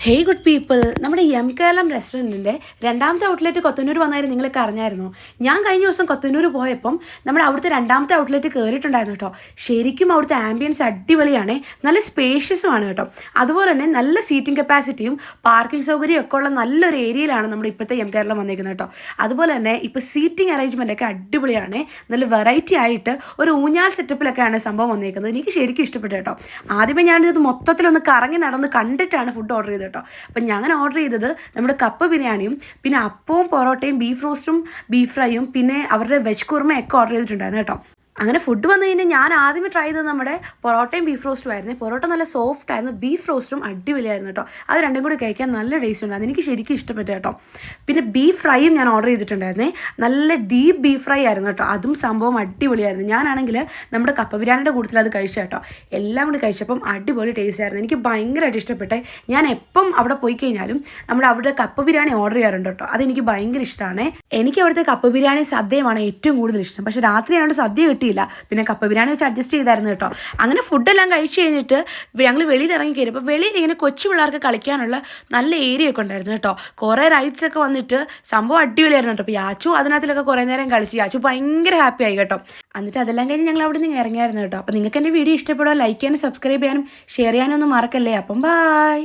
Hey good people, നമ്മുടെ M Keralam റെസ്റ്റോറൻറ്റിൻ്റെ രണ്ടാമത്തെ outlet കൊത്തന്നൂർ വന്നായിരുന്നു. നിങ്ങൾക്ക് അറിഞ്ഞായിരുന്നു? ഞാൻ കഴിഞ്ഞ ദിവസം കൊത്തന്നൂർ പോയപ്പം നമ്മുടെ അവിടുത്തെ രണ്ടാമത്തെ ഔട്ട്ലെറ്റ് കയറിയിട്ടുണ്ടായിരുന്നു കേട്ടോ. ശരിക്കും അവിടുത്തെ ആംബിയൻസ് അടിപൊളിയാണ്, നല്ല സ്പേഷ്യസുമാണ് കേട്ടോ. അതുപോലെ തന്നെ നല്ല സീറ്റിംഗ് കപ്പാസിറ്റിയും പാർക്കിംഗ് സൗകര്യം ഒക്കെ ഉള്ള നല്ലൊരു ഏരിയയിലാണ് നമ്മുടെ ഇപ്പോഴത്തെ എം കേരളം വന്നിരിക്കുന്നത് കേട്ടോ. അതുപോലെ തന്നെ ഇപ്പോൾ സീറ്റിംഗ് അറേഞ്ച്മെൻ്റ് ഒക്കെ അടിപൊളിയാണ്, നല്ല വെറൈറ്റി ആയിട്ട് ഒരു ഊഞ്ഞാൽ സെറ്റപ്പിലൊക്കെയാണ് സംഭവം വന്നിരിക്കുന്നത്. എനിക്ക് ശരിക്കും ഇഷ്ടപ്പെട്ടു കേട്ടോ. ആദ്യമേ ഞാനിത് മൊത്തത്തിലൊന്ന് കറങ്ങി നടന്ന് കണ്ടിട്ടാണ് ഫുഡ് ഓർഡർ ചെയ്തത് കേട്ടോ. അപ്പം ഞാൻ ഓർഡർ ചെയ്തത് നമ്മുടെ കപ്പ ബിരിയാണിയും പിന്നെ അപ്പവും പൊറോട്ടയും ബീഫ് റോസ്റ്റും ബീഫ് ഫ്രൈയും പിന്നെ അവരുടെ വെജ് കുറുമയൊക്കെ ഓർഡർ ചെയ്തിട്ടുണ്ടായിരുന്നു കേട്ടോ. അങ്ങനെ ഫുഡ് വന്നു കഴിഞ്ഞാൽ ഞാൻ ആദ്യമേ ട്രൈ ചെയ്തത് നമ്മുടെ പൊറോട്ടയും ബീഫ് റോസ്റ്റും ആയിരുന്നു. പൊറോട്ട നല്ല സോഫ്റ്റ് ആയിരുന്നു, ബീഫ് റോസ്റ്റും അടിപൊളിയായിരുന്നു കേട്ടോ. അത് രണ്ടും കൂടി കഴിക്കാൻ നല്ല ടേസ്റ്റ് ഉണ്ടായിരുന്നു, എനിക്ക് ശരിക്കും ഇഷ്ടപ്പെട്ടു കേട്ടോ. പിന്നെ ബീഫ് ഫ്രൈയും ഞാൻ ഓർഡർ ചെയ്തിട്ടുണ്ടായിരുന്നേ, നല്ല ഡീപ്പ് ബീഫ് ഫ്രൈ ആയിരുന്നു കേട്ടോ. അതും സംഭവം അടിപൊളിയായിരുന്നു. ഞാനാണെങ്കിൽ നമ്മുടെ കപ്പ ബിരിയാണിയുടെ കൂട്ടത്തിൽ അത് കഴിച്ചു കേട്ടോ. എല്ലാം കൂടി കഴിച്ചപ്പം അടിപൊളി ടേസ്റ്റ് ആയിരുന്നു, എനിക്ക് ഭയങ്കരമായിട്ട് ഇഷ്ടപ്പെട്ടെ. ഞാൻ എപ്പം അവിടെ പോയി കഴിഞ്ഞാലും നമ്മുടെ അവിടെ കപ്പ ബിരിയാണി ഓർഡർ ചെയ്യാറുണ്ട് കേട്ടോ. അതെനിക്ക് ഭയങ്കര ഇഷ്ടമാണ്. എനിക്ക് അവിടുത്തെ കപ്പ ബിരിയാണി സദ്യയുമാണ് ഏറ്റവും കൂടുതൽ ഇഷ്ടം. പക്ഷേ രാത്രിയാണ്ട് സദ്യ കിട്ടിയില്ല, പിന്നെ കപ്പ ബിരിയാണി വെച്ച് അഡ്ജസ്റ്റ് ചെയ്തായിരുന്നു കേട്ടോ. അങ്ങനെ ഫുഡെല്ലാം കഴിച്ച് കഴിഞ്ഞിട്ട് ഞങ്ങൾ വെളിയിൽ ഇറങ്ങി കയറി. അപ്പോൾ വെളിയിൽ ഇങ്ങനെ കൊച്ചു പിള്ളേർക്ക് കളിക്കാനുള്ള നല്ല ഏരിയ ഒക്കെ ഉണ്ടായിരുന്നു കേട്ടോ. കുറേ റൈഡ്സ് ഒക്കെ വന്നിട്ട് സംഭവം അടിപൊളിയായിരുന്നു കേട്ടോ. അപ്പോൾ യാച്ചു അതിനകത്തിലൊക്കെ കുറേ നേരം കളിച്ചു. യാച്ചു ഭയങ്കര ഹാപ്പി ആയി കേട്ടോ. എന്നിട്ട് അതെല്ലാം കഴിഞ്ഞ് ഞങ്ങൾ അവിടെ നിന്ന് ഇറങ്ങിയായിരുന്നു കേട്ടോ. അപ്പോൾ നിങ്ങൾക്ക് എൻ്റെ വീഡിയോ ഇഷ്ടപ്പെടുക, ലൈക്ക് ചെയ്യാനും സബ്സ്ക്രൈബ് ചെയ്യാനും ഷെയർ ചെയ്യാനും ഒന്നും മറക്കല്ലേ. അപ്പം ബൈ.